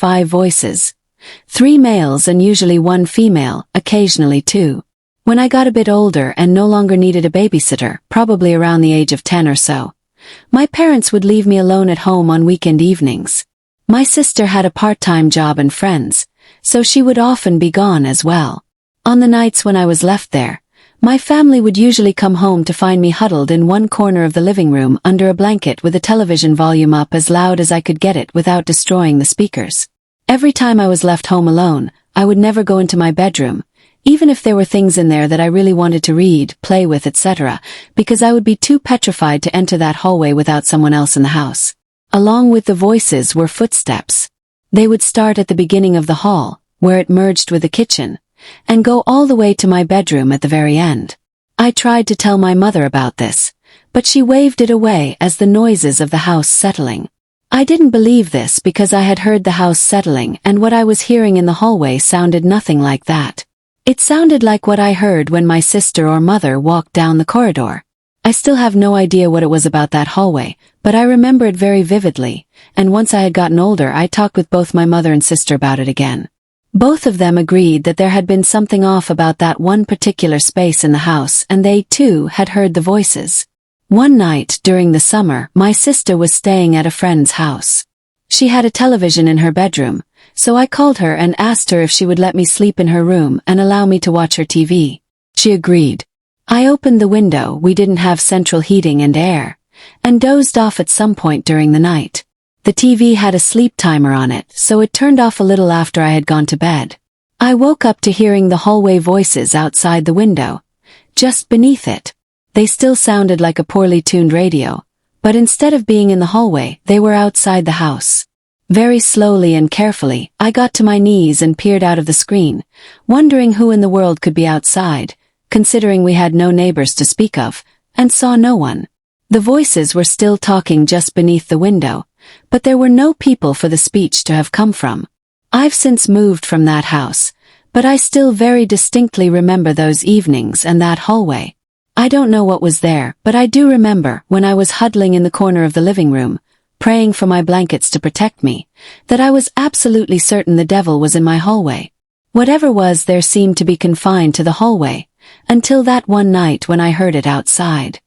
5 voices. 3 males and usually 1 female, occasionally 2. When I got a bit older and no longer needed a babysitter, probably around the age of 10 or so, my parents would leave me alone at home on weekend evenings. My sister had a part-time job and friends, so she would often be gone as well. On the nights when I was left there, my family would usually come home to find me huddled in one corner of the living room under a blanket with the television volume up as loud as I could get it without destroying the speakers. Every time I was left home alone, I would never go into my bedroom, even if there were things in there that I really wanted to read, play with, etc., because I would be too petrified to enter that hallway without someone else in the house. Along with the voices were footsteps. They would start at the beginning of the hall, where it merged with the kitchen, and go all the way to my bedroom at the very end. I tried to tell my mother about this, but she waved it away as the noises of the house settling. I didn't believe this because I had heard the house settling and what I was hearing in the hallway sounded nothing like that. It sounded like what I heard when my sister or mother walked down the corridor. I still have no idea what it was about that hallway, but I remember it very vividly, and once I had gotten older I talked with both my mother and sister about it again. Both of them agreed that there had been something off about that one particular space in the house and they, too, had heard the voices. One night, during the summer, my sister was staying at a friend's house. She had a television in her bedroom, so I called her and asked her if she would let me sleep in her room and allow me to watch her TV. She agreed. I opened the window, we didn't have central heating and air, and dozed off at some point during the night. The TV had a sleep timer on it, so it turned off a little after I had gone to bed. I woke up to hearing the hallway voices outside the window, just beneath it. They still sounded like a poorly tuned radio, but instead of being in the hallway, they were outside the house. Very slowly and carefully, I got to my knees and peered out of the screen, wondering who in the world could be outside, considering we had no neighbors to speak of, and saw no one. The voices were still talking just beneath the window, but there were no people for the speech to have come from. I've since moved from that house, but I still very distinctly remember those evenings and that hallway. I don't know what was there, but I do remember, when I was huddling in the corner of the living room, praying for my blankets to protect me, that I was absolutely certain the devil was in my hallway. Whatever was there seemed to be confined to the hallway, until that one night when I heard it outside.